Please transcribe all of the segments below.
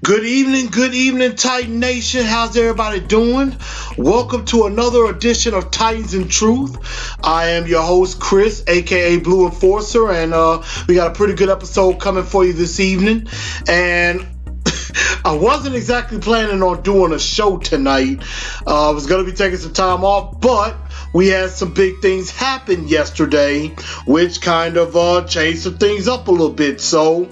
Good evening, Titan Nation. How's everybody doing? Welcome to another edition of Titans in Truth. I am your host, Chris, aka Blue Enforcer, and we got a pretty good episode coming for you this evening. And I wasn't exactly planning on doing a show tonight. I was going to be taking some time off, but we had some big things happen yesterday, which kind of changed some things up a little bit. So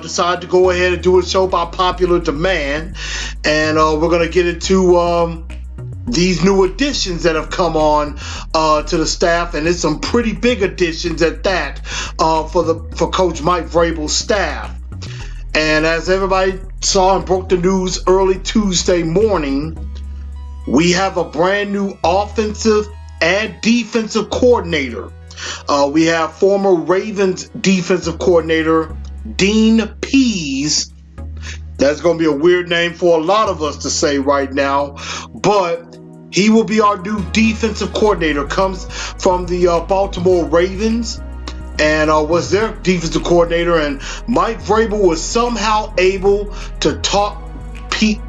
decided to go ahead and do a show by popular demand. And we're going to get into these new additions that have come on to the staff, and it's some pretty big additions at that for Coach Mike Vrabel's staff. And as everybody saw and broke the news early Tuesday morning, we have a brand new offensive and defensive coordinator. We have former Ravens defensive coordinator Dean Pease. That's going to be a weird name for a lot of us to say right now, but he will be our new defensive coordinator. Comes from the Baltimore Ravens and was their defensive coordinator. And Mike Vrabel was somehow able to talk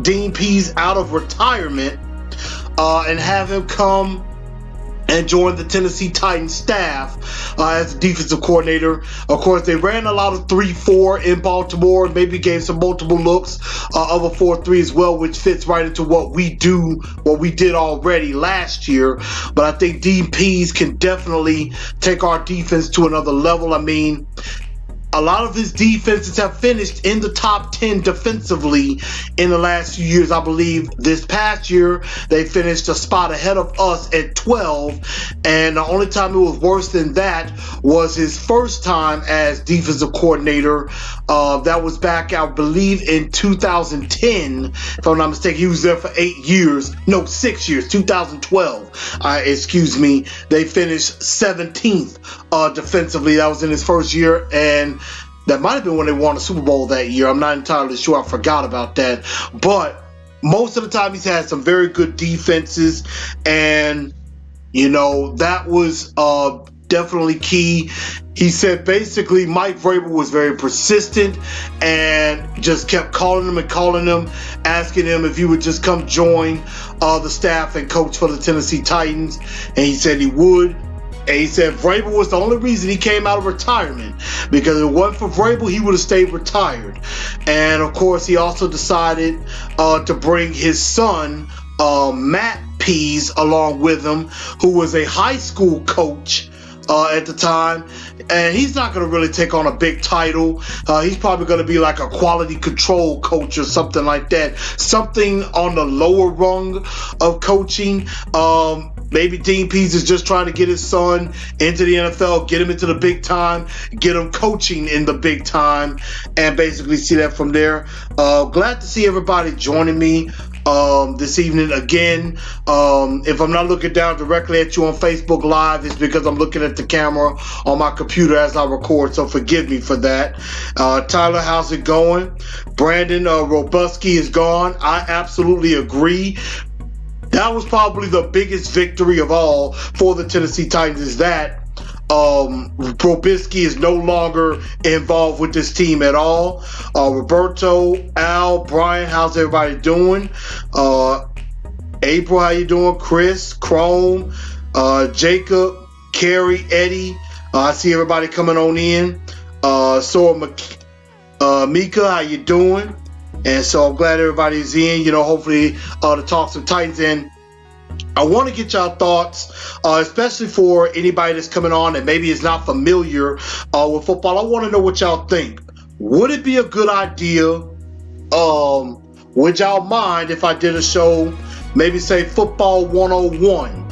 Dean Pease out of retirement and have him come and join the Tennessee Titans staff as the defensive coordinator. Of course, they ran a lot of 3-4 in Baltimore, maybe gave some multiple looks of a 4-3 as well, which fits right into what we did already last year. But I think Dean Pease can definitely take our defense to another level. I mean, a lot of his defenses have finished in the top 10 defensively in the last few years. I believe this past year they finished a spot ahead of us at 12, and the only time it was worse than that was his first time as defensive coordinator. That was back, I believe, in 2010, if I'm not mistaken. He was there for 6 years, 2012. They finished 17th defensively. That was in his first year, and that might have been when they won the Super Bowl that year. I'm not entirely sure. I forgot about that. But most of the time he's had some very good defenses, and, that was definitely key. He said basically Mike Vrabel was very persistent and just kept calling him, asking him if he would just come join the staff and coach for the Tennessee Titans. And he said he would. And he said Vrabel was the only reason he came out of retirement, because if it wasn't for Vrabel, he would have stayed retired. And of course, he also decided to bring his son, Matt Pease, along with him, who was a high school coach at the time. And he's not going to really take on a big title. He's probably going to be like a quality control coach or something like that. Something on the lower rung of coaching. Maybe Dean Pease is just trying to get his son into the NFL, get him into the big time, get him coaching in the big time, and basically see that from there. Glad to see everybody joining me this evening again. If I'm not looking down directly at you on Facebook Live, it's because I'm looking at the camera on my computer as I record, so forgive me for that. Tyler, how's it going? Brandon Robuski is gone. I absolutely agree. That was probably the biggest victory of all for the Tennessee Titans, is that Robisky is no longer involved with this team at all. Roberto, Al, Brian, how's everybody doing? April, how you doing? Chris, Chrome, Jacob, Carrie, Eddie. I see everybody coming on in. Mika, how you doing? And so I'm glad everybody's in, hopefully to talk some Titans. And I want to get y'all thoughts, especially for anybody that's coming on and maybe is not familiar with football. I want to know what y'all think. Would it be a good idea? Would y'all mind if I did a show, maybe say Football 101,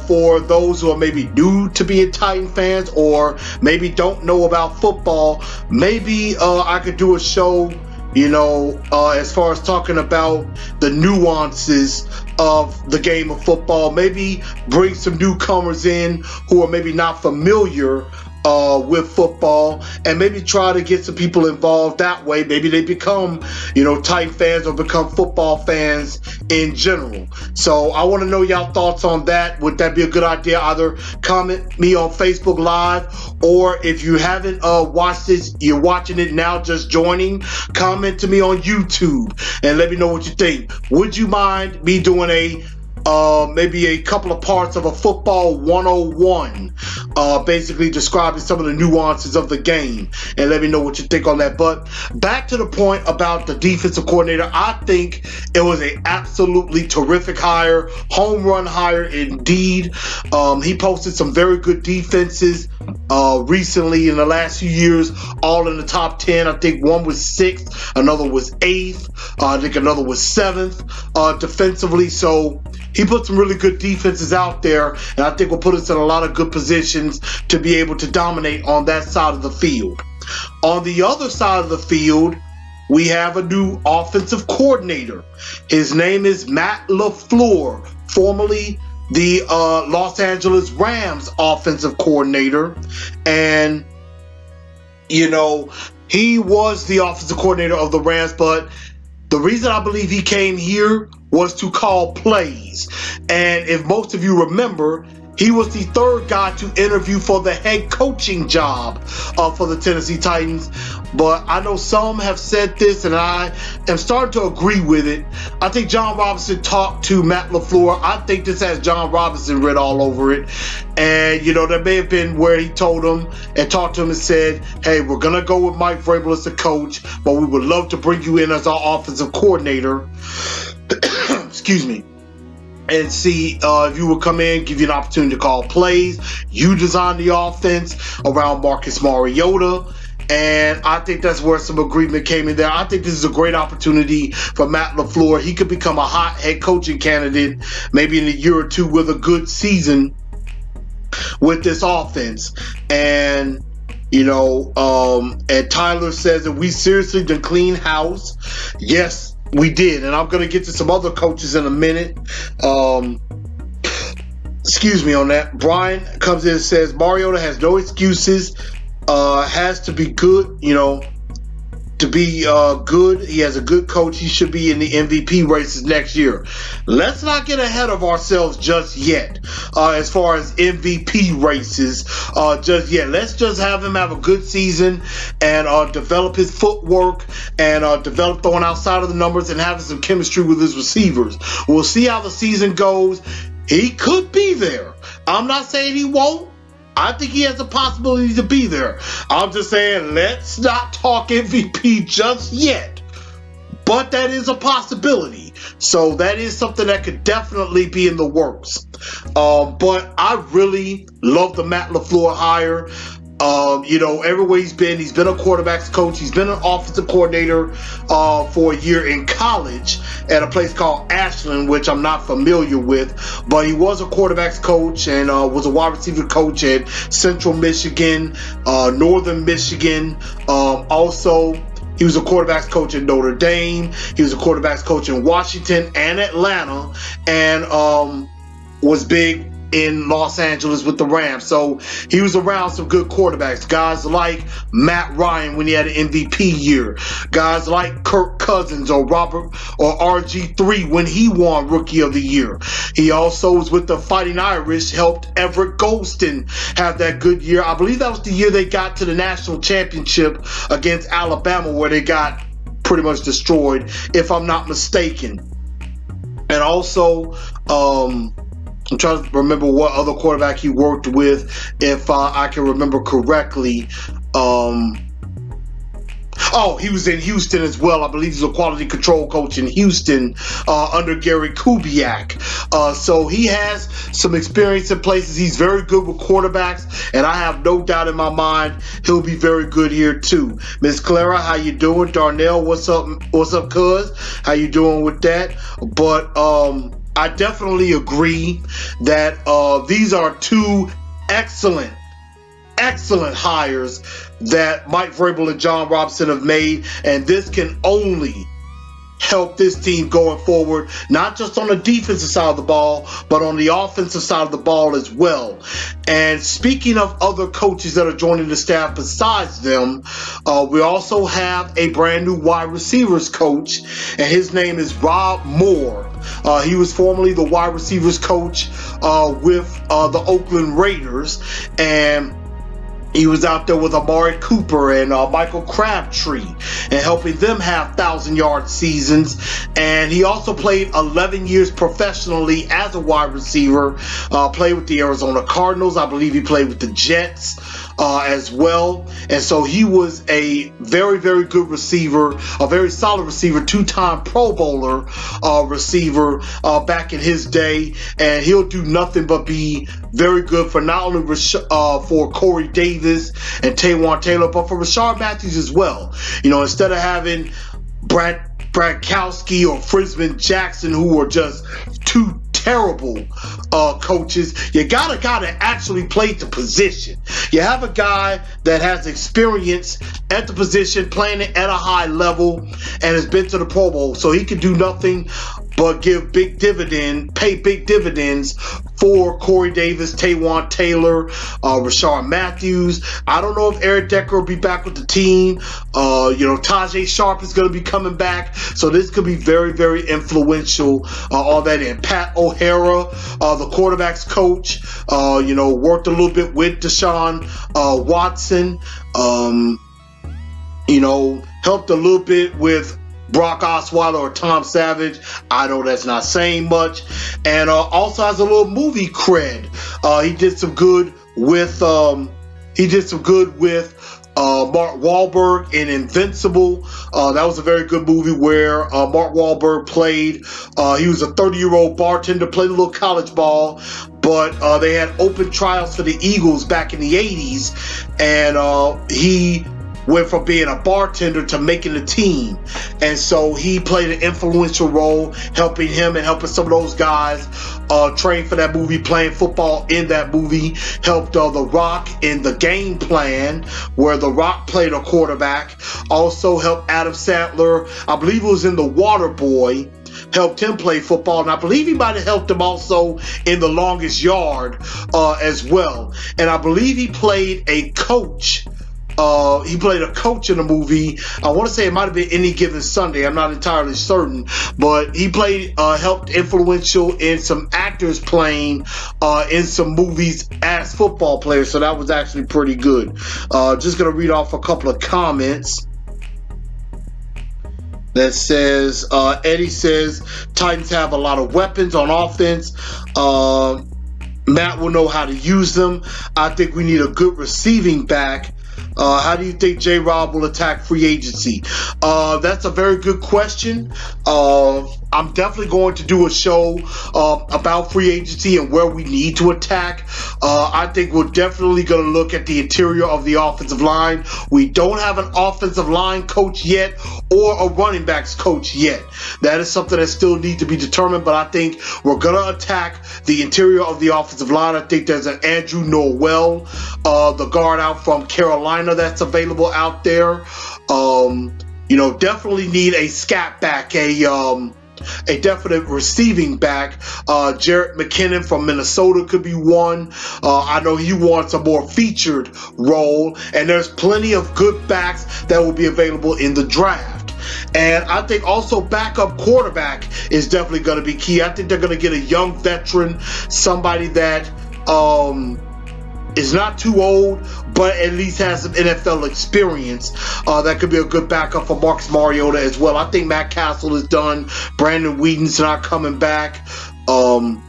for those who are maybe new to being Titan fans or maybe don't know about football? Maybe I could do a show, as far as talking about the nuances of the game of football. Maybe bring some newcomers in who are maybe not familiar with football, and maybe try to get some people involved that way. Maybe they become, Titan fans or become football fans in general. So I want to know y'all thoughts on that. Would that be a good idea? Either comment me on Facebook Live, or if you haven't watched this, you're watching it now, just joining, comment to me on YouTube and let me know what you think. Would you mind me doing maybe a couple of parts of a football 101, basically describing some of the nuances of the game, and let me know what you think on that. But back to the point about the defensive coordinator, I think it was an absolutely terrific hire, home run hire indeed. He posted some very good defenses recently in the last few years, all in the top 10. I think one was 6th, another was 8th, I think another was 7th defensively. So he put some really good defenses out there, and I think will put us in a lot of good positions to be able to dominate on that side of the field. On the other side of the field, we have a new offensive coordinator. His name is Matt LeFleur, formerly the Los Angeles Rams offensive coordinator. And, he was the offensive coordinator of the Rams, but the reason I believe he came here was to call plays. And if most of you remember, he was the third guy to interview for the head coaching job for the Tennessee Titans. But I know some have said this, and I am starting to agree with it. I think John Robinson talked to Matt LeFleur. I think this has John Robinson written all over it. And, that may have been where he told him and talked to him and said, hey, we're going to go with Mike Vrabel as the coach, but we would love to bring you in as our offensive coordinator. Excuse me. And see if you would come in, give you an opportunity to call plays. You design the offense around Marcus Mariota. And I think that's where some agreement came in there. I think this is a great opportunity for Matt LeFleur. He could become a hot head coaching candidate maybe in a year or two with a good season with this offense. And and Tyler says that we seriously did clean house. Yes, we did. And I'm going to get to some other coaches in a minute. Excuse me on that. Brian comes in and says Mariota has no excuses. Has to be good, to be good. He has a good coach. He should be in the MVP races next year. Let's not get ahead of ourselves just yet as far as MVP races just yet. Let's just have him have a good season and develop his footwork and develop throwing outside of the numbers and having some chemistry with his receivers. We'll see how the season goes. He could be there. I'm not saying he won't. I think he has the possibility to be there. I'm just saying, let's not talk MVP just yet. But that is a possibility. So that is something that could definitely be in the works. But I really love the Matt LeFleur hire. Everywhere he's been a quarterback's coach. He's been an offensive coordinator for a year in college at a place called Ashland, which I'm not familiar with. But he was a quarterback's coach and was a wide receiver coach at Central Michigan, Northern Michigan. Also, he was a quarterback's coach at Notre Dame. He was a quarterback's coach in Washington and Atlanta, and was big in Los Angeles with the Rams. So he was around some good quarterbacks. Guys like Matt Ryan when he had an MVP year. Guys like Kirk Cousins or RG3 when he won Rookie of the Year. He also was with the Fighting Irish, helped Everett Golston have that good year. I believe that was the year they got to the national championship against Alabama, where they got pretty much destroyed, if I'm not mistaken. And also, I'm trying to remember what other quarterback he worked with, if I can remember correctly. He was in Houston as well. I believe he's a quality control coach in Houston under Gary Kubiak. So he has some experience in places. He's very good with quarterbacks, and I have no doubt in my mind he'll be very good here too. Miss Clara, how you doing? Darnell, what's up? What's up, cuz? How you doing with that? But I definitely agree that these are two excellent hires that Mike Vrabel and John Robinson have made, and this can only help this team going forward, not just on the defensive side of the ball, but on the offensive side of the ball as well. And speaking of other coaches that are joining the staff besides them, we also have a brand new wide receivers coach, and his name is Rob Moore. He was formerly the wide receivers coach with the Oakland Raiders, and he was out there with Amari Cooper and Michael Crabtree and helping them have 1,000-yard seasons. And he also played 11 years professionally as a wide receiver, played with the Arizona Cardinals. I believe he played with the Jets as well. And so he was a very, very good receiver, a very solid receiver, two-time Pro Bowler receiver back in his day. And he'll do nothing but be very good for not only for Corey Davis and Taywan Taylor, but for Rashard Matthews as well. You know, instead of having Bradkowski or Frisman Jackson, who were just two terrible coaches, you got a guy that actually played the position. You have a guy that has experience at the position, playing it at a high level, and has been to the Pro Bowl, so he can do nothing but pay big dividends for Corey Davis, Taywan Taylor, Rashard Matthews. I don't know if Eric Decker will be back with the team. Tajay Sharp is going to be coming back, so this could be very, very influential. All that in. Pat O'Hara, the quarterback's coach, worked a little bit with Deshaun Watson. Helped a little bit with Brock Osweiler or Tom Savage. I know that's not saying much. And also has a little movie cred. He did some good with Mark Wahlberg in Invincible. That was a very good movie where Mark Wahlberg played. He was a 30-year-old bartender, played a little college ball, but they had open trials for the Eagles back in the 80s, and he went from being a bartender to making the team. And so he played an influential role, helping him and helping some of those guys train for that movie, playing football in that movie. Helped The Rock in The Game Plan, where The Rock played a quarterback. Also helped Adam Sandler, I believe it was in The Water Boy, helped him play football, and I believe he might have helped him also in The Longest Yard as well. And I believe he played a coach. He played a coach in the movie. I want to say it might have been Any Given Sunday. I'm not entirely certain, but he helped influential in some actors playing in some movies as football players. So that was actually pretty good. Just gonna read off a couple of comments. That says, Eddie says, Titans have a lot of weapons on offense. Matt will know how to use them. I think we need a good receiving back. How do you think J-Rob will attack free agency? That's a very good question. I'm definitely going to do a show about free agency and where we need to attack. I think we're definitely going to look at the interior of the offensive line. We don't have an offensive line coach yet or a running backs coach yet. That is something that still needs to be determined, but I think we're going to attack the interior of the offensive line. I think there's an Andrew Norwell, the guard out from Carolina, that's available out there. Definitely need a scat back, a definite receiving back. Jarrett McKinnon from Minnesota could be one. I know he wants a more featured role, and there's plenty of good backs that will be available in the draft. And I think also backup quarterback is definitely going to be key. I think they're going to get a young veteran, somebody that is not too old, but at least has some NFL experience. That could be a good backup for Marcus Mariota as well. I think Matt Castle is done. Brandon Whedon's not coming back. And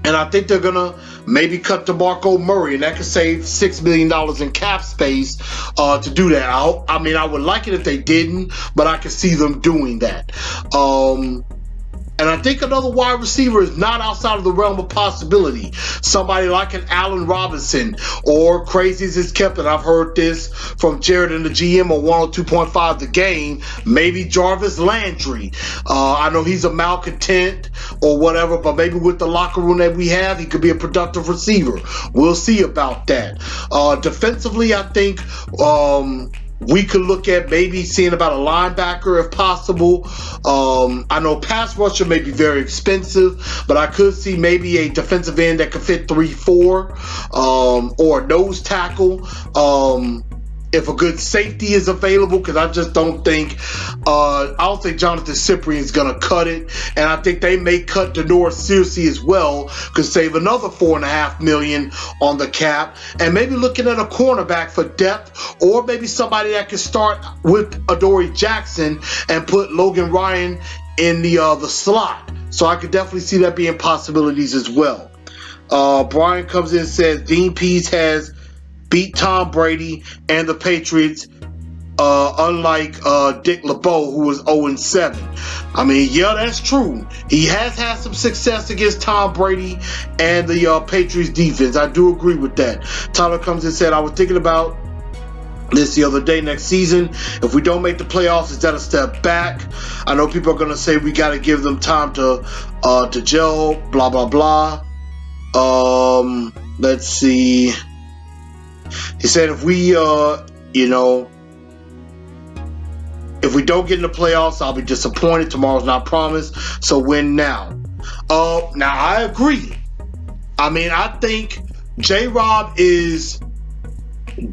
I think they're going to maybe cut DeMarco Murray, and that could save $6 million in cap space to do that. I would like it if they didn't, but I could see them doing that. And I think another wide receiver is not outside of the realm of possibility. Somebody like an Allen Robinson, or crazy as it's kept, and I've heard this from Jared and the GM on 102.5 The Game, maybe Jarvis Landry. I know he's a malcontent or whatever, but maybe with the locker room that we have, he could be a productive receiver. We'll see about that. Defensively, I think we could look at maybe seeing about a linebacker if possible. I know pass rusher may be very expensive, but I could see maybe a defensive end that could fit 3-4, or a nose tackle. If a good safety is available, because I just don't think Jonathan Cyprian's gonna cut it, and I think they may cut Denoris Searcy as well, could save another $4.5 million on the cap, and maybe looking at a cornerback for depth, or maybe somebody that can start with Adoree Jackson and put Logan Ryan in the slot. So I could definitely see that being possibilities as well. Brian comes in and says Dean Pease has beat Tom Brady and the Patriots, unlike Dick LeBeau, who was 0-7. I mean, yeah, that's true. He has had some success against Tom Brady and the Patriots defense. I do agree with that. Tyler comes in and said, I was thinking about this the other day. Next season, if we don't make the playoffs, is that a step back? I know people are going to say we got to give them time to gel, blah, blah, blah. Let's see. He said if we, if we don't get in the playoffs, I'll be disappointed. Tomorrow's not promised, so win now. Now I agree. I mean, I think J-Rob is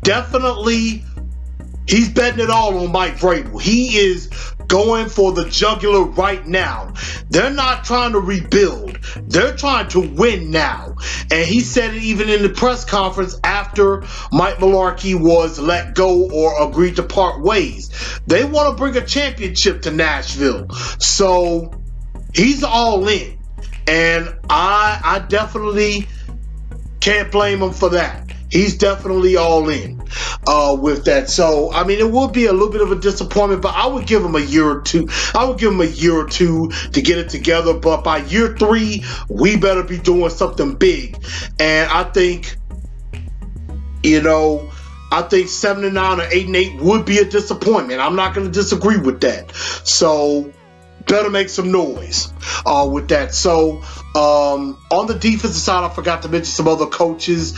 definitely, he's betting it all on Mike Vrabel. He is going for the jugular right now. They're not trying to rebuild. They're trying to win now. And he said it even in the press conference after Mike Mularkey was let go or agreed to part ways. They want to bring a championship to Nashville. So he's all in. And I definitely can't blame him for that. He's definitely all in with that. So, I mean, it will be a little bit of a disappointment, but I would give him a year or two. I would give him a year or two to get it together. But by year 3, we better be doing something big. And I think, 7-9 or 8-8 would be a disappointment. I'm not going to disagree with that. So, better make some noise with that. So, on the defensive side, I forgot to mention some other coaches.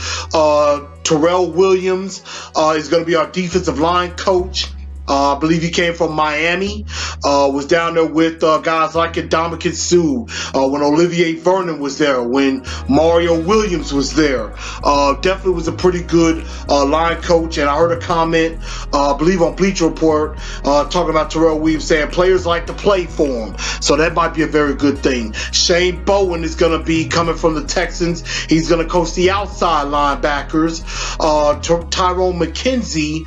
Terrell Williams is going to be our defensive line coach. I believe he came from Miami, was down there with guys like Ndamukong Suh, when Olivier Vernon was there, when Mario Williams was there. Definitely was a pretty good line coach, and I heard a comment, I believe on Bleacher Report, talking about Terrell Williams saying players like to play for him, so that might be a very good thing. Shane Bowen is going to be coming from the Texans. He's going to coach the outside linebackers. Tyrone McKenzie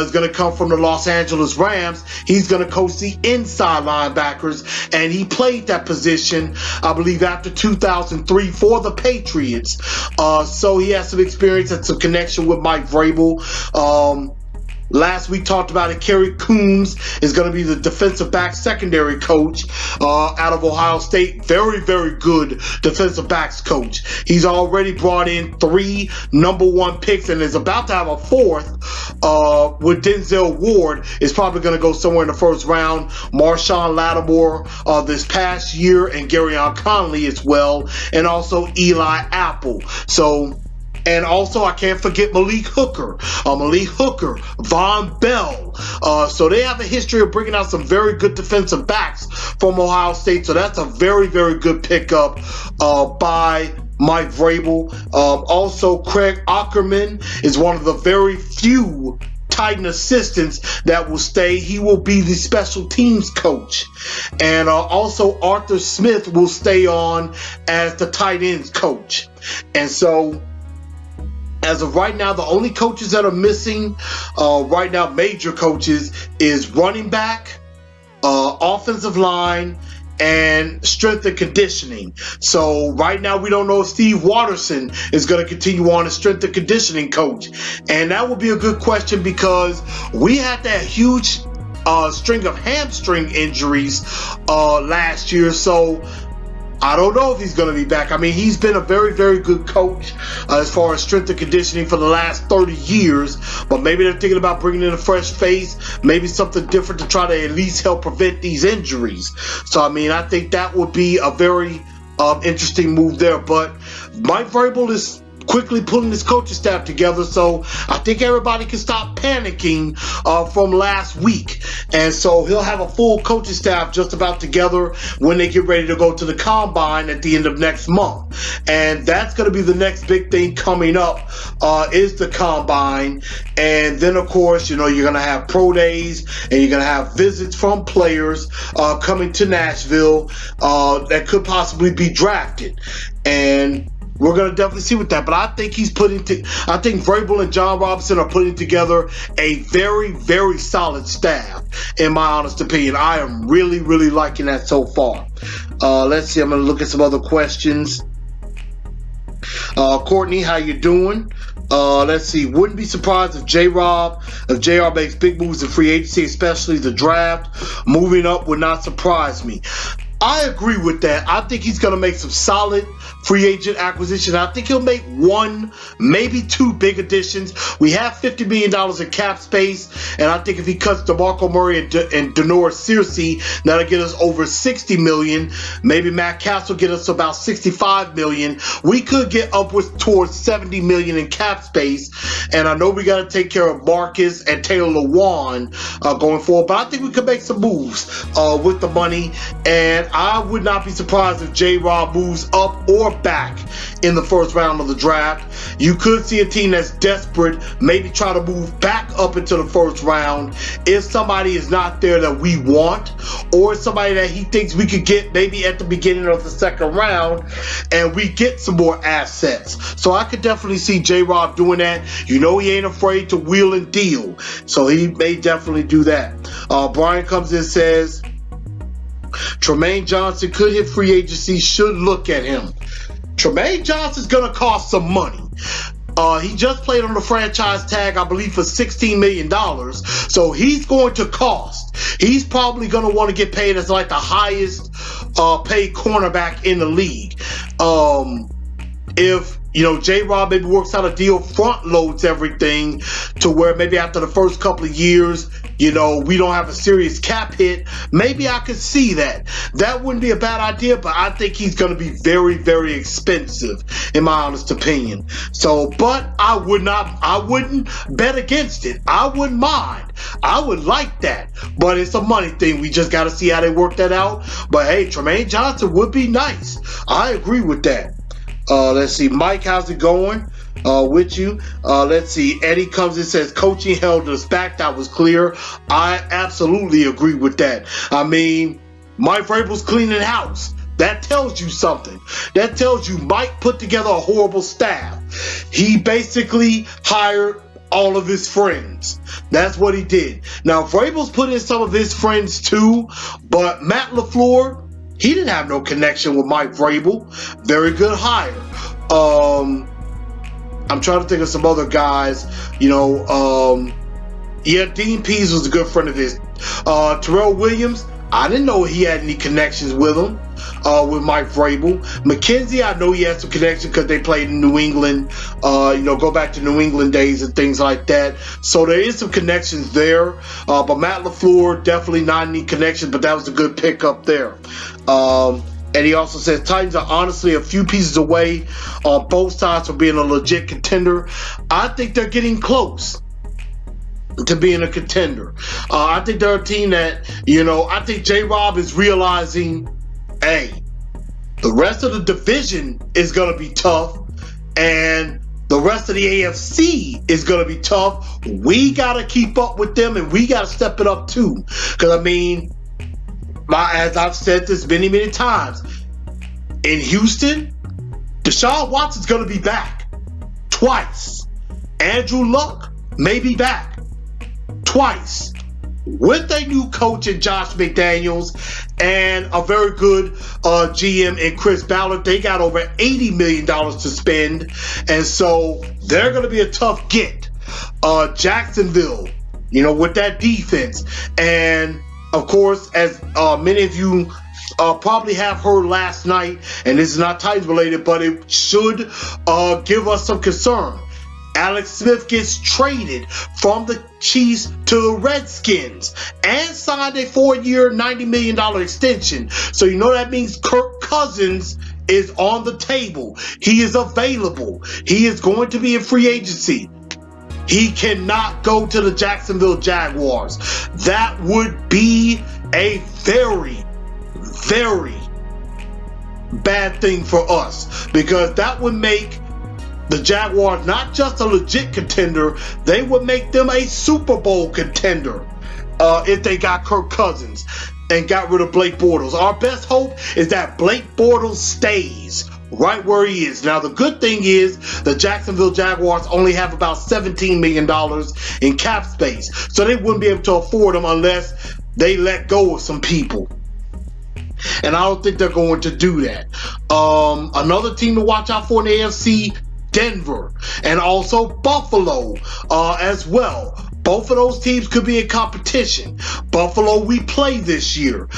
is going to come from the Los Angeles Rams. He's going to coach the inside linebackers, and he played that position, I believe, after 2003 for the Patriots. So he has some experience and some connection with Mike Vrabel. Last week talked about it. Kerry Coombs is going to be the defensive back secondary coach out of Ohio State. Very, very good defensive backs coach. He's already brought in 3 number 1 picks and is about to have a 4th with Denzel Ward. Is probably going to go somewhere in the first round. Marshawn Lattimore this past year, and Garyon Conley as well, and also Eli Apple. And also, I can't forget Malik Hooker, Von Bell. So they have a history of bringing out some very good defensive backs from Ohio State. So that's a very, very good pickup by Mike Vrabel. Also, Craig Ackerman is one of the very few Titan assistants that will stay. He will be the special teams coach. And also, Arthur Smith will stay on as the tight ends coach. And so, as of right now, the only coaches that are missing right now, major coaches, is running back, offensive line, and strength and conditioning. So right now we don't know if Steve Watterson is going to continue on as strength and conditioning coach. And that would be a good question, because we had that huge string of hamstring injuries last year. So I don't know if he's going to be back. I mean, he's been a very, very good coach as far as strength and conditioning for the last 30 years. But maybe they're thinking about bringing in a fresh face, maybe something different to try to at least help prevent these injuries. So, I mean, I think that would be a very interesting move there. But Mike Vrabel is quickly putting his coaching staff together. So I think everybody can stop panicking from last week. And so he'll have a full coaching staff just about together when they get ready to go to the combine at the end of next month. And that's going to be the next big thing coming up is the combine. And then, of course, you know, you're going to have pro days and you're going to have visits from players coming to Nashville that could possibly be drafted. And we're going to definitely see with that. But I think I think Vrabel and John Robinson are putting together a very, very solid staff, in my honest opinion. I am really, really liking that so far. Let's see. I'm going to look at some other questions. Courtney, how you doing? Let's see. Wouldn't be surprised if JR makes big moves in free agency, especially the draft. Moving up would not surprise me. I agree with that. I think he's going to make some solid free agent acquisitions. I think he'll make one, maybe two big additions. We have $50 million in cap space, and I think if he cuts DeMarco Murray and Denora Searcy, that'll get us over $60 million. Maybe Matt Castle get us about $65 million. We could get upwards towards $70 million in cap space, and I know we got to take care of Marcus and Taylor Lewan going forward, but I think we could make some moves with the money, and I would not be surprised if J-Rob moves up or back in the first round of the draft. You could see a team that's desperate maybe try to move back up into the first round if somebody is not there that we want, or somebody that he thinks we could get maybe at the beginning of the second round and we get some more assets. So I could definitely see J-Rob doing that. You know, he ain't afraid to wheel and deal, so he may definitely do that. Brian comes in and says Tremaine Johnson could hit free agency, should look at him. Tremaine Johnson's going to cost some money. He just played on the franchise tag, I believe, for $16 million. So he's going to cost. He's probably going to want to get paid as like the highest paid cornerback in the league. If, you know, J-Rob maybe works out a deal, front loads everything to where maybe after the first couple of years, you know, we don't have a serious cap hit. Maybe I could see that. That wouldn't be a bad idea, but I think he's going to be very, very expensive, in my honest opinion. So, but I wouldn't bet against it. I wouldn't mind. I would like that, but it's a money thing. We just got to see how they work that out. But hey, Tremaine Johnson would be nice. I agree with that. Let's see. Mike, how's it going? With you. Let's see. Eddie comes and says coaching held us back. That was clear. I absolutely agree with that. I mean, Mike Vrabel's cleaning house. That tells you something. That tells you Mike put together a horrible staff. He basically hired all of his friends. That's what he did. Now, Vrabel's put in some of his friends too, but Matt LeFleur, he didn't have no connection with Mike Vrabel. Very good hire. I'm trying to think of some other guys. You know, Dean Pease was a good friend of his. Terrell Williams, I didn't know he had any connections with him, with Mike Vrabel. McKenzie, I know he had some connections because they played in New England, you know, go back to New England days and things like that. So there is some connections there. But Matt LeFleur, definitely not any connections, but that was a good pickup there. And he also says Titans are honestly a few pieces away on both sides from being a legit contender. I think they're getting close to being a contender. I think they're a team that, you know, I think J-Rob is realizing, hey, the rest of the division is going to be tough, and the rest of the AFC is going to be tough. We got to keep up with them, and we got to step it up too. Because, I mean, as I've said this many, many times, in Houston, Deshaun Watson's going to be back twice. Andrew Luck may be back twice. With a new coach in Josh McDaniels and a very good GM in Chris Ballard, they got over $80 million to spend. And so they're going to be a tough get. Jacksonville, you know, with that defense. And of course, as many of you probably have heard last night, and this is not Titans related, but it should give us some concern. Alex Smith gets traded from the Chiefs to the Redskins and signed a 4-year, $90 million extension. So you know that means Kirk Cousins is on the table. He is available. He is going to be in free agency. He cannot go to the Jacksonville Jaguars. That would be a very, very bad thing for us, because that would make the Jaguars not just a legit contender, they would make them a Super Bowl contender if they got Kirk Cousins and got rid of Blake Bortles. Our best hope is that Blake Bortles stays right where he is. Now, the good thing is the Jacksonville Jaguars only have about $17 million in cap space, so they wouldn't be able to afford him unless they let go of some people. And I don't think they're going to do that. Another team to watch out for in the AFC, Denver, and also Buffalo as well. Both of those teams could be in competition. Buffalo, we play this year.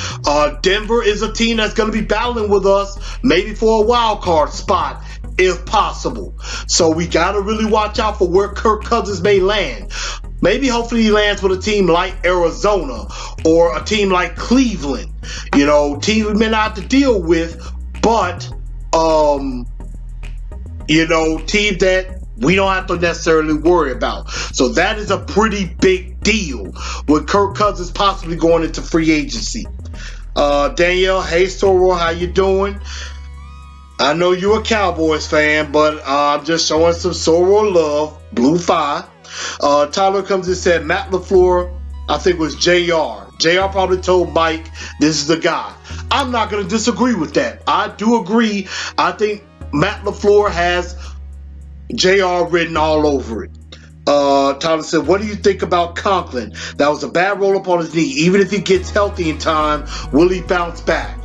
Denver is a team that's going to be battling with us, maybe for a wild card spot, if possible. So we got to really watch out for where Kirk Cousins may land. Maybe hopefully he lands with a team like Arizona or a team like Cleveland. You know, teams we may not have to deal with, but, you know, teams that we don't have to necessarily worry about. So that is a pretty big deal with Kirk Cousins possibly going into free agency. Danielle, hey Sorrel, how you doing? I know you're a Cowboys fan, but I'm just showing some Sorrel love. Blue 5. Tyler comes and said Matt LeFleur, I think it was JR. JR probably told Mike, this is the guy. I'm not going to disagree with that. I do agree. I think Matt LeFleur has JR written all over it. Tyler said, what do you think about Conklin? That was a bad roll-up on his knee. Even if he gets healthy in time, will he bounce back?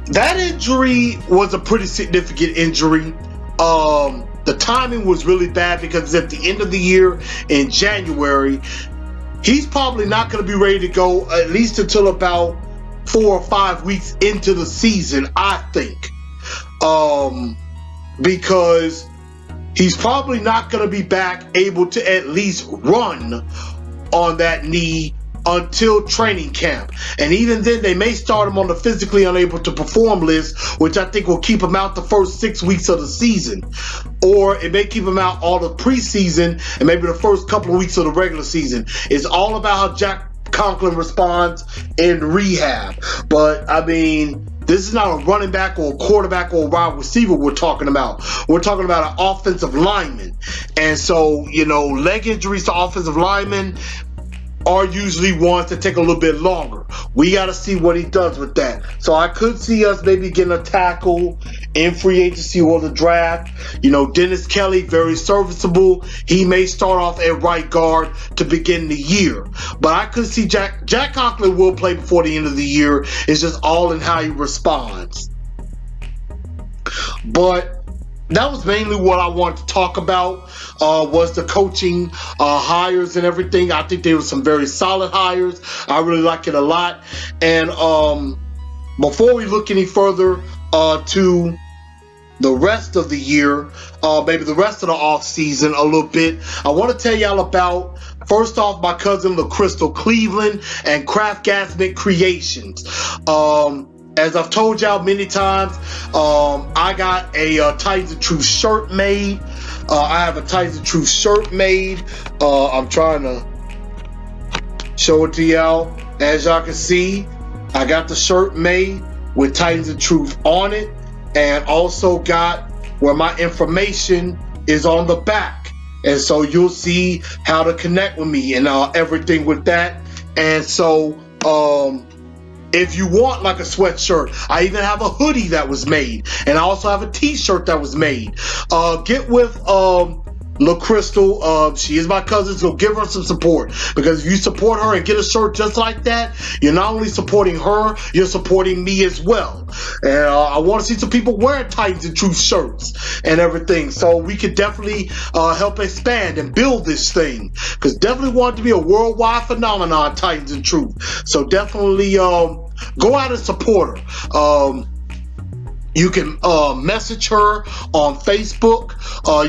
That injury was a pretty significant injury. The timing was really bad because at the end of the year in January, he's probably not going to be ready to go at least until about 4 or 5 weeks into the season, I think. Because he's probably not going to be back able to at least run on that knee until training camp. And even then, they may start him on the physically unable to perform list, which I think will keep him out the first 6 weeks of the season. Or it may keep him out all the preseason and maybe the first couple of weeks of the regular season. It's all about how Jack Conklin responds in rehab. But, I mean, this is not a running back or a quarterback or a wide receiver we're talking about. We're talking about an offensive lineman. And so, you know, leg injuries to offensive linemen are usually ones that take a little bit longer. We got to see what he does with that. So I could see us maybe getting a tackle in free agency or the draft. You know, Dennis Kelly, very serviceable. He may start off at right guard to begin the year. But I could see Jack Conklin will play before the end of the year. It's just all in how he responds. But that was mainly what I wanted to talk about, was the coaching hires and everything. I think they were some very solid hires. I really like it a lot. And before we look any further to the rest of the year, maybe the rest of the off season a little bit, I want to tell y'all about, first off, my cousin LaCrystal Cleveland and Craft Gasmet Creations. As I've told y'all many times, I got a Titans of Truth shirt made. I have a Titans of Truth shirt made. I'm trying to show it to y'all. As y'all can see, I got the shirt made with Titans of Truth on it, and also got where my information is on the back. And so you'll see how to connect with me and everything with that. And so, if you want like a sweatshirt, I even have a hoodie that was made, and I also have a t-shirt that was made. Get with LaCrystal. She is my cousin, so give her some support, because if you support her and get a shirt just like that, you're not only supporting her, you're supporting me as well. And I want to see some people wearing Titans and Truth shirts and everything, so we could definitely help expand and build this thing, because definitely want it to be a worldwide phenomenon, Titans and Truth. So definitely go out and support her. You can message her on Facebook.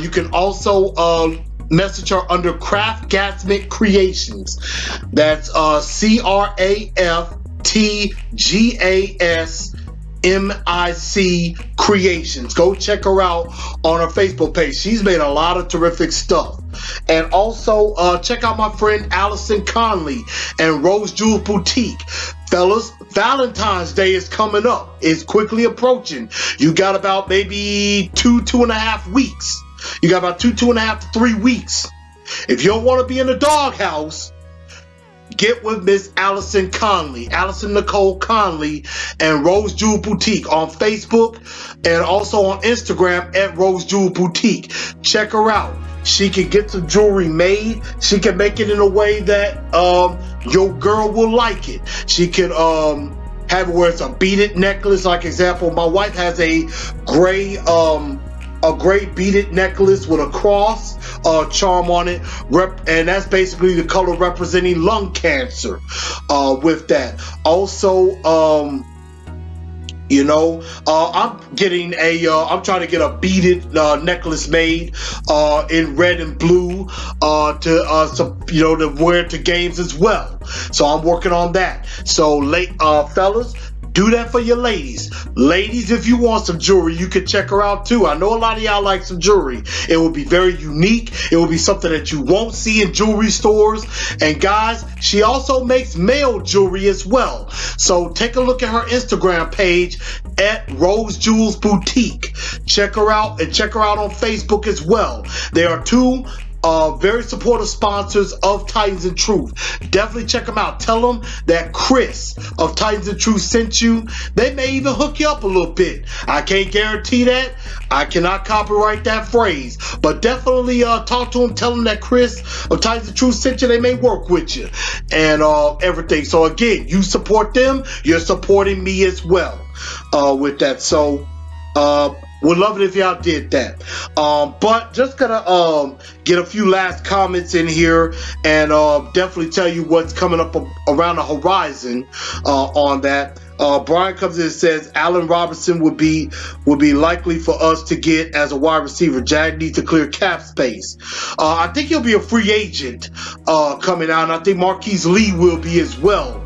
You can also message her under Craft Gasmet Creations. That's CraftGasmetCreations. MIC Creations. Go check her out on her Facebook page. She's made a lot of terrific stuff. And also check out my friend Allison Conley and Rose Jewels Boutique. Fellas, Valentine's Day is coming up. It's quickly approaching. You got about maybe 2.5 weeks. You got about 2.5 to 3 weeks. If you don't want to be in the doghouse, get with Miss Allison Conley, Allison Nicole Conley, and Rose Jewel Boutique on Facebook and also on Instagram at Rose Jewel Boutique. Check her out. She can get some jewelry made. She can make it in a way that your girl will like it. She can have it where it's a beaded necklace. Like example, my wife has a gray beaded necklace with a cross charm on it, and that's basically the color representing lung cancer. With that, also, I'm getting I'm trying to get a beaded necklace made in red and blue to wear to games as well. So I'm working on that. So fellas, do that for your ladies. Ladies, if you want some jewelry, you can check her out too. I know a lot of y'all like some jewelry. It will be very unique. It will be something that you won't see in jewelry stores. And guys, she also makes male jewelry as well. So take a look at her Instagram page at Rose Jewels Boutique. Check her out and check her out on Facebook as well. There are two very supportive sponsors of Titans and Truth. Definitely check them out. Tell them that Chris of Titans and Truth sent you. They may even hook you up a little bit. I can't guarantee that. I cannot copyright that phrase. But definitely talk to them. Tell them that Chris of Titans and Truth sent you. They may work with you and everything. So again, you support them. You're supporting me as well with that. So would love it if y'all did that. But just gonna get a few last comments in here and definitely tell you what's coming up around the horizon on that. Brian comes in and says Allen Robinson would be likely for us to get as a wide receiver. Jag needs to clear cap space. I think he'll be a free agent coming out, and I think Marquise Lee will be as well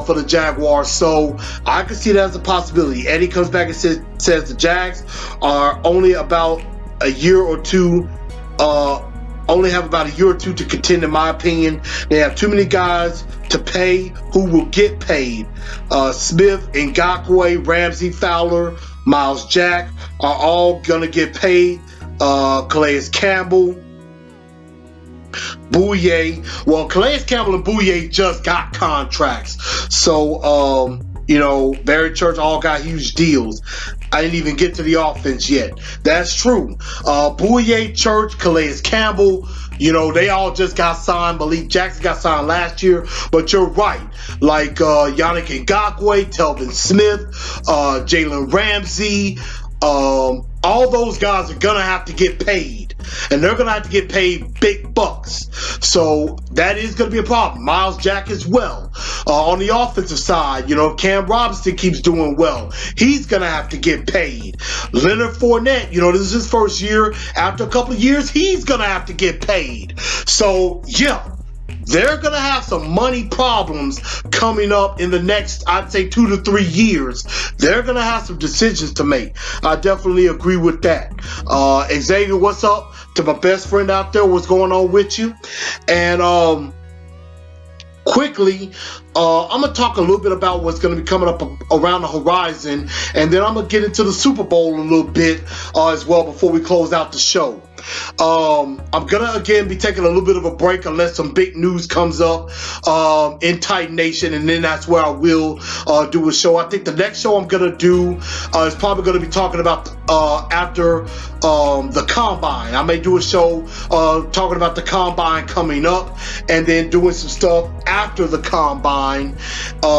for the Jaguars. So I can see that as a possibility. Eddie comes back and says the Jags are only about a year or two. Only have about a year or two to contend, in my opinion. They have too many guys to pay who will get paid. Smith, Ngakoue, Ramsey, Fowler, Miles Jack are all going to get paid. Calais Campbell, Bouye. Well, Calais Campbell and Bouye just got contracts. So, Barry Church all got huge deals. I didn't even get to the offense yet. That's true. Bouye, Church, Calais Campbell, they all just got signed. Malik Jackson got signed last year. But you're right. Like Yannick Ngakoue, Telvin Smith, Jalen Ramsey, all those guys are going to have to get paid. And they're going to have to get paid big bucks. So that is going to be a problem. Miles Jack as well. On the offensive side, Cam Robinson keeps doing well. He's going to have to get paid. Leonard Fournette, this is his first year. After a couple of years, he's going to have to get paid. So, yeah. They're going to have some money problems coming up in the next, I'd say, 2 to 3 years. They're going to have some decisions to make. I definitely agree with that. Xavier, what's up? To my best friend out there, what's going on with you? And quickly, I'm going to talk a little bit about what's going to be coming up around the horizon. And then I'm going to get into the Super Bowl a little bit as well before we close out the show. I'm gonna again be taking a little bit of a break unless some big news comes up in Titan Nation, and then that's where I will do a show. I think the next show I'm gonna do is probably gonna be talking about after the Combine. I may do a show talking about the Combine coming up, and then doing some stuff after the Combine,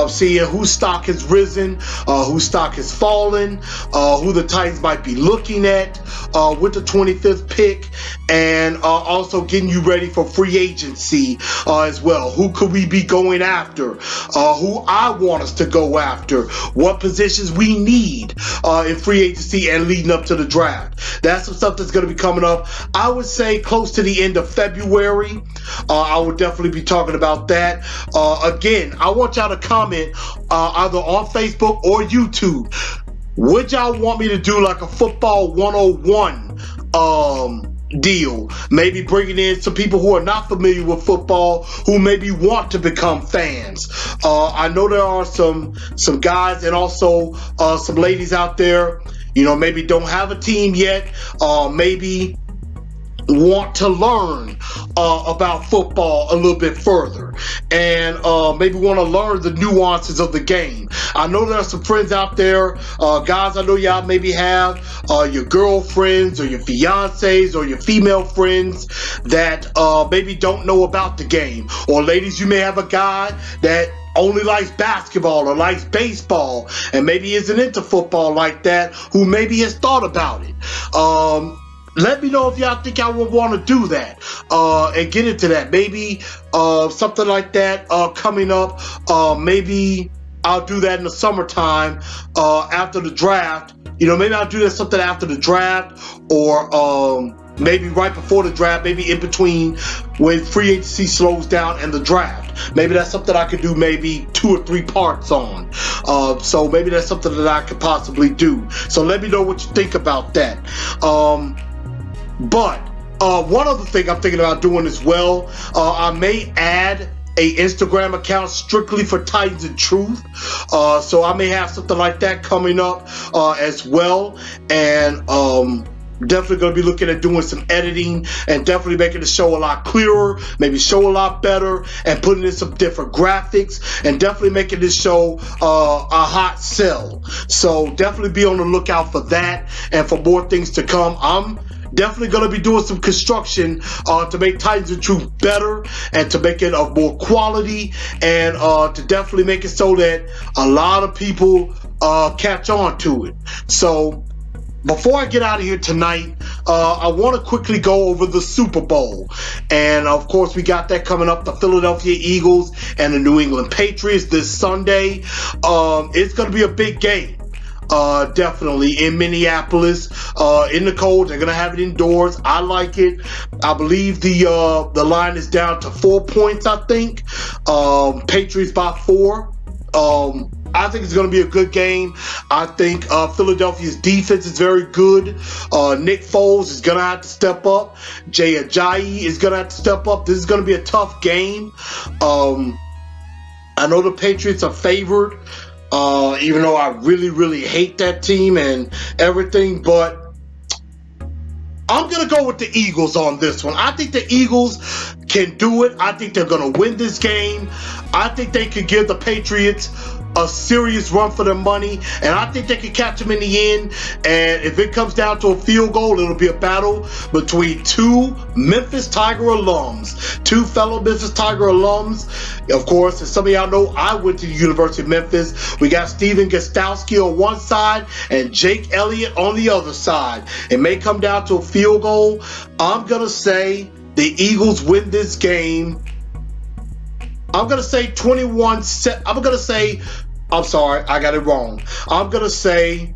seeing whose stock has risen, whose stock has fallen, who the Titans might be looking at with the 25th pick. And also getting you ready for free agency as well. Who could we be going after? Who I want us to go after? What positions we need in free agency and leading up to the draft? That's some stuff that's going to be coming up. I would say close to the end of February. I would definitely be talking about that. Again, I want y'all to comment either on Facebook or YouTube. Would y'all want me to do like a football 101 deal? Maybe bringing in some people who are not familiar with football, who maybe want to become fans. I know there are some guys and also some ladies out there, maybe don't have a team yet, maybe want to learn about football a little bit further, and maybe want to learn the nuances of the game. I know there are some friends out there, guys, I know y'all maybe have your girlfriends or your fiancés or your female friends that maybe don't know about the game. Or ladies, you may have a guy that only likes basketball or likes baseball and maybe isn't into football like that, who maybe has thought about it. Let me know if y'all think I would want to do that and get into that. Maybe something like that coming up. Maybe I'll do that in the summertime after the draft. Maybe I'll do that something after the draft, or maybe right before the draft, maybe in between when free agency slows down and the draft. Maybe that's something I could do maybe 2 or 3 parts on. So maybe that's something that I could possibly do. So let me know what you think about that. But one other thing I'm thinking about doing as well, I may add a Instagram account strictly for Titans and Truth. So I may have something like that coming up as well. And definitely going to be looking at doing some editing and definitely making the show a lot clearer, maybe show a lot better, and putting in some different graphics, and definitely making this show a hot sell. So definitely be on the lookout for that and for more things to come. I'm definitely going to be doing some construction to make Titans and Truth better and to make it of more quality, and to definitely make it so that a lot of people catch on to it. So before I get out of here tonight, I want to quickly go over the Super Bowl. And of course, we got that coming up, the Philadelphia Eagles and the New England Patriots this Sunday. It's going to be a big game. Definitely in Minneapolis, in the cold. They're gonna have it indoors. I like it. I believe the line is down to 4 points. I think Patriots by 4. I think it's going to be a good game. I think Philadelphia's defense is very good. Nick Foles is going to have to step up. Jay Ajayi is going to have to step up. This is going to be a tough game. I know the Patriots are favored, even though I really, really hate that team and everything, but I'm going to go with the Eagles on this one. I think the Eagles can do it. I think they're going to win this game. I think they could give the Patriots a serious run for their money, and I think they can catch them in the end. And if it comes down to a field goal, it'll be a battle between 2 Memphis Tiger alums, 2 fellow Memphis Tiger alums. Of course, as some of y'all know, I went to the University of Memphis. We got Steven Gostowski on one side and Jake Elliott on the other side. It may come down to a field goal. I'm going to say the Eagles win this game. I'm going to say 21. I'm sorry, I got it wrong. I'm going to say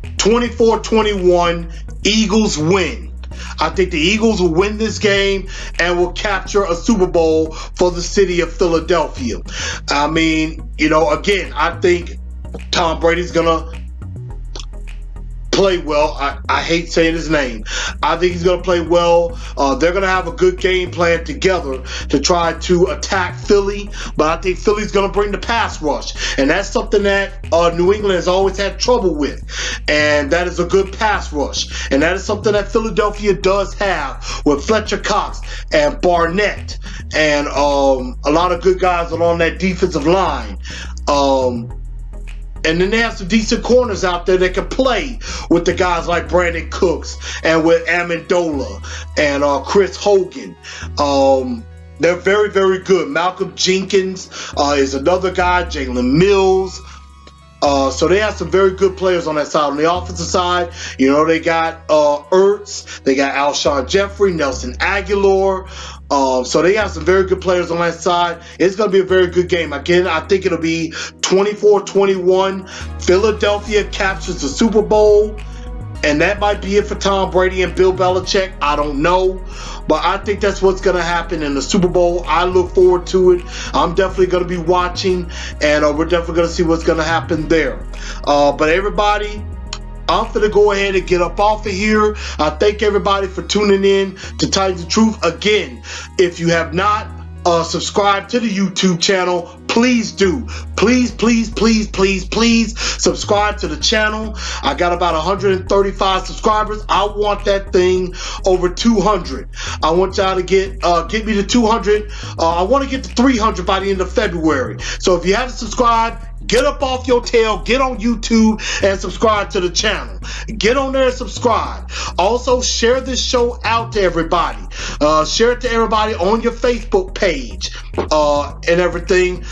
24-21, Eagles win. I think the Eagles will win this game and will capture a Super Bowl for the city of Philadelphia. I mean, again, I think Tom Brady's going to play well. I hate saying his name. I think he's going to play well. They're going to have a good game plan together to try to attack Philly, but I think Philly's going to bring the pass rush, and that's something that New England has always had trouble with, and that is a good pass rush, and that is something that Philadelphia does have with Fletcher Cox and Barnett and a lot of good guys along that defensive line. And then they have some decent corners out there that can play with the guys like Brandon Cooks and with Amendola and Chris Hogan. They're very, very good. Malcolm Jenkins is another guy. Jalen Mills. So they have some very good players on that side. On the offensive side, they got Ertz. They got Alshon Jeffrey, Nelson Aguilar. So they have some very good players on that side. It's going to be a very good game. Again, I think it'll be 24-21. Philadelphia captures the Super Bowl. And that might be it for Tom Brady and Bill Belichick. I don't know. But I think that's what's going to happen in the Super Bowl. I look forward to it. I'm definitely going to be watching. And we're definitely going to see what's going to happen there. But everybody, I'm going to go ahead and get up off of here. I thank everybody for tuning in to Titans of Truth. Again, if you have not subscribed to the YouTube channel, please do. Please subscribe to the channel. I got about 135 subscribers. I want that thing over 200. I want y'all to get me to 200. I want to get to 300 by the end of February. So if you haven't subscribed, get up off your tail, get on YouTube and subscribe to the channel. Get on there and subscribe. Also, share this show out to everybody. Share it to everybody on your Facebook page and everything.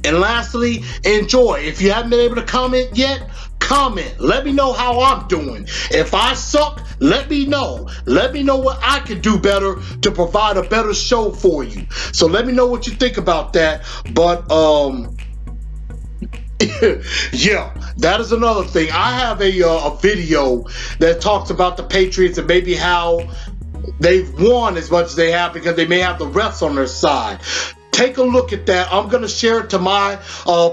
And lastly, enjoy. If you haven't been able to comment yet, comment. Let me know how I'm doing. If I suck, let me know. Let me know what I can do better to provide a better show for you. So let me know what you think about that. But yeah, that is another thing. I have a video that talks about the Patriots and maybe how they've won as much as they have because they may have the refs on their side. Take a look at that. I'm going to share it to my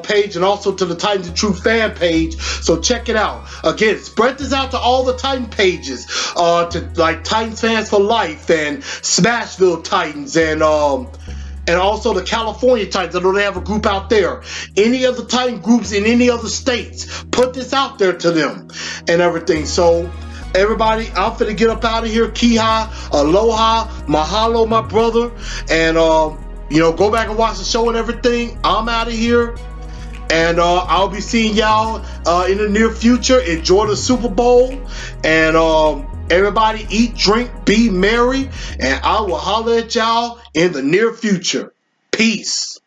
page and also to the Titans of Truth fan page. So check it out. Again, spread this out to all the Titan pages, to like Titans Fans for Life and Smashville Titans and also the California Titans. I know they have a group out there. Any other Titan groups in any other states, put this out there to them and everything. So everybody, I'm finna get up out of here. Kiha, aloha, mahalo, my brother. And go back and watch the show and everything. I'm out of here. And I'll be seeing y'all in the near future. Enjoy the Super Bowl. And everybody eat, drink, be merry. And I will holler at y'all in the near future. Peace.